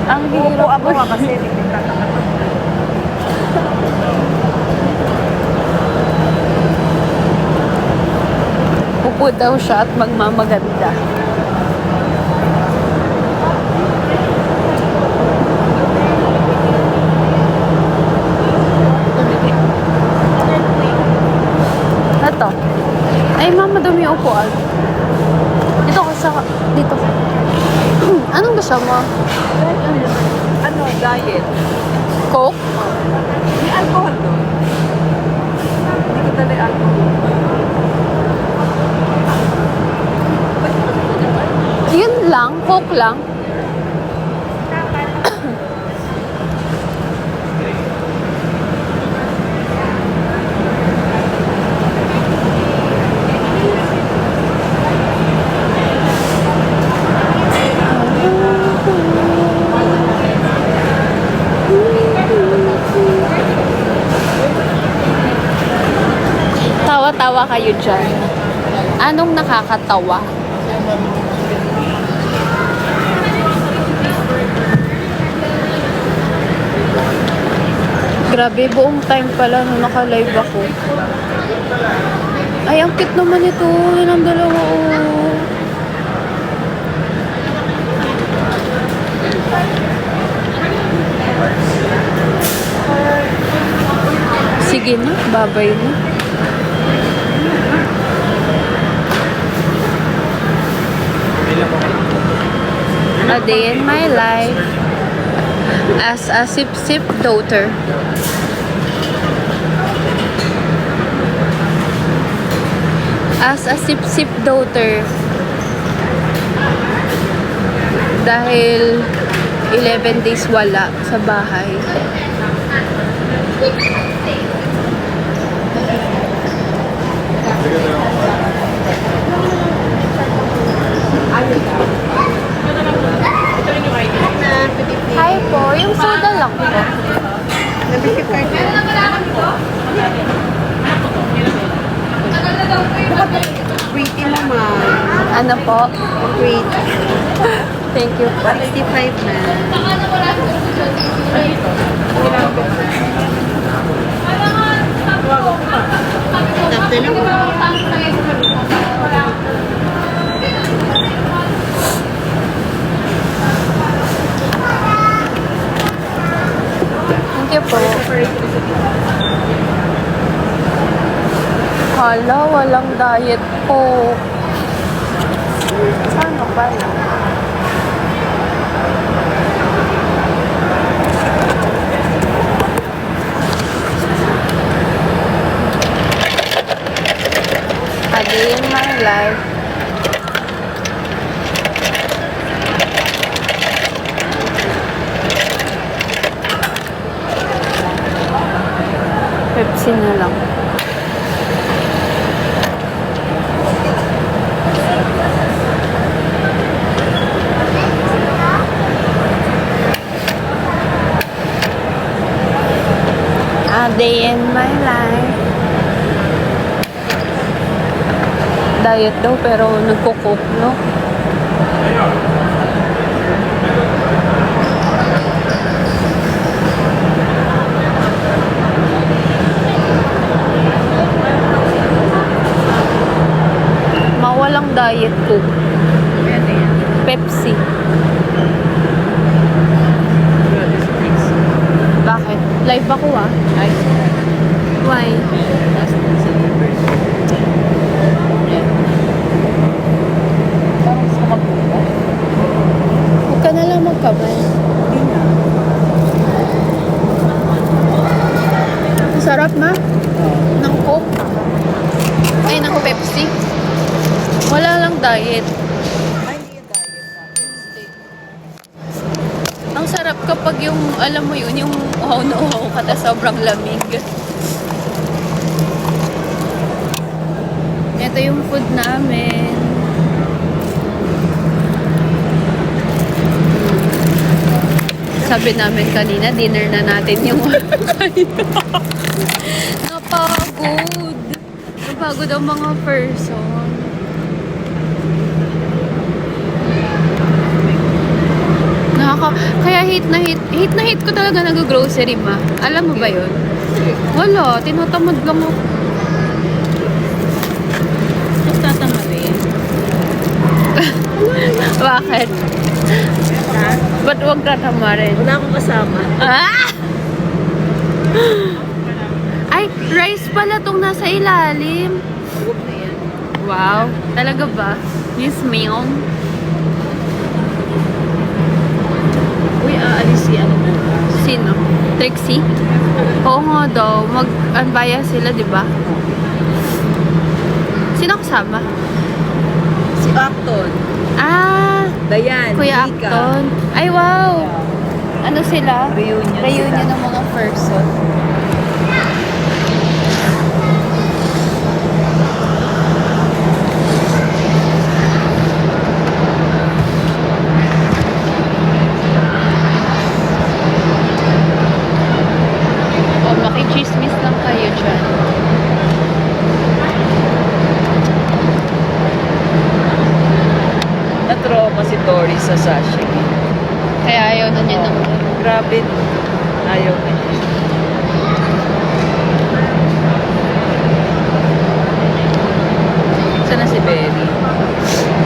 Ang Upo hirap ako nga kasi hindi tatakot. Upo daw siya at magmamaganda. Ito. Ay, mama, dumi yung upuan. Dito ka sa... Dito. Anong gusto mo? Ano, diet? Coke? May alcohol doon. Hindi ko dali alcohol. Yun lang. Coke lang. Tawa-tawa kayo dyan. Anong nakakatawa? Grabe, buong time pala nung naka-live ako. Ay, ang cute naman ito. Yan ang dalawa, oh. Sige na, babay na. A day in my life as a sip-sip daughter. As a sip-sip daughter. Dahil 11 days wala sa bahay. Hi po, yung soda lang po. Nabikip kayo. Pretty mo, ma'am. Ano po? Pretty. Thank you po. 65 na. Tapos na lang. Thank you po. Hala, walang diet po. Ano ba na? A day in my life. Pepsi na lang. A day in my life. Diet daw pero nagko-cook, no? Mawalang diet cook. Pepsi. Bakit? Live ako ah. Why? Huwag ka na lang magkamay. Sarap ma? Ng Coke? Ay, ng Pepsi? Wala lang diet. Ay, hindi yung diet. Ang sarap kapag yung, alam mo yun, yung uhaw na uhaw ka ta sobrang lamig. Ito yung food namin. Sabi namin kanina, dinner na natin yung napagod. Napagod ang mga person. Kaya hate na hate ko talaga nag-grocery, ma. Alam mo ba yun? Wala, tinatamad lang ako. Tapos tatamarin. Bakit? Ha? Ba't huwag tatamarin? Wala akong kasama. Ah! Ay, rice pala tong nasa ilalim. Huwag na yan. Wow, talaga ba? Miss Mion? Uy, aalis si ano bukas. Sino? Trixie? Oo nga daw, mag-anbaya sila, di ba? Sino kasama? Si Acton. Ah, Dayan. Kuya Mika. Acton. Ay, wow! Ano sila? Reunion Reunion sila. ng mga person. O, makichismis lang kayo dyan. Na-trauma si Tori sa sashimi. Kaya ayaw na niya ng... Grabe. Ayaw niya. Sana si Berry.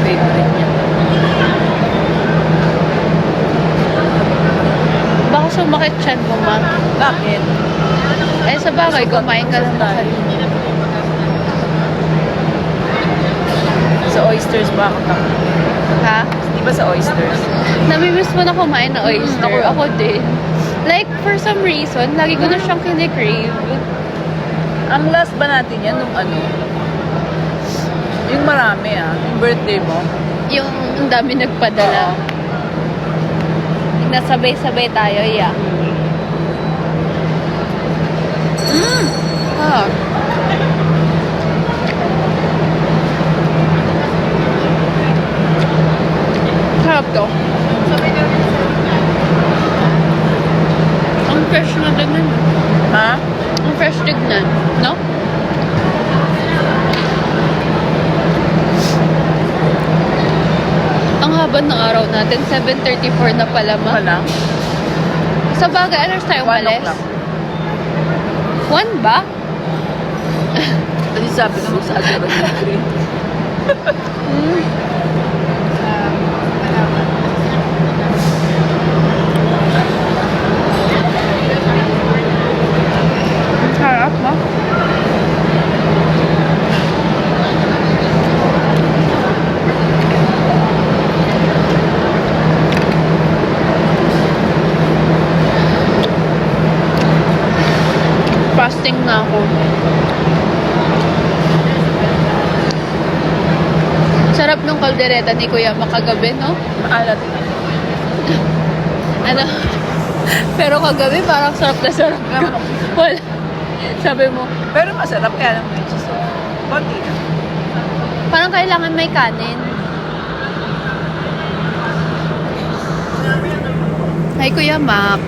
Favorite niya. Baka sumakit siyan mo, ma. Bakit? Eh, sa bagay, kumain ka lang na kanina. Sa oysters ba ako kang? Ha? Di ba sa oysters? Namimiss mo na kumain na oyster. Ako. Ako din. Like, for some reason, lagi ko na siyang kinikrave. Ang last ba natin yan nung ano? Yung marami yung birthday mo. Yung ang dami nagpadala. Nasabay-sabay tayo, yeah. Ah. Sarap to. Ang fresh na tignan. Ha? Ang fresh tignan, no? Ang haba ng araw natin, 7:34 na pala, ma. Wala. Sa bagay, ano tayo 1 umalis? o'clock. 1 ba? Kasi sabi naman sa akin, green. Sarap, ma. Fasting na ako. Sarap ng kaldereta ni Kuya makagabi, no? Maalat. Ano? Pero kagabi parang sarap na sarap. Wala. Sabi mo, Pero masarap kaya lang may cheese. Konti na. parang kailangan may kanin. Hi, Kuya Mac.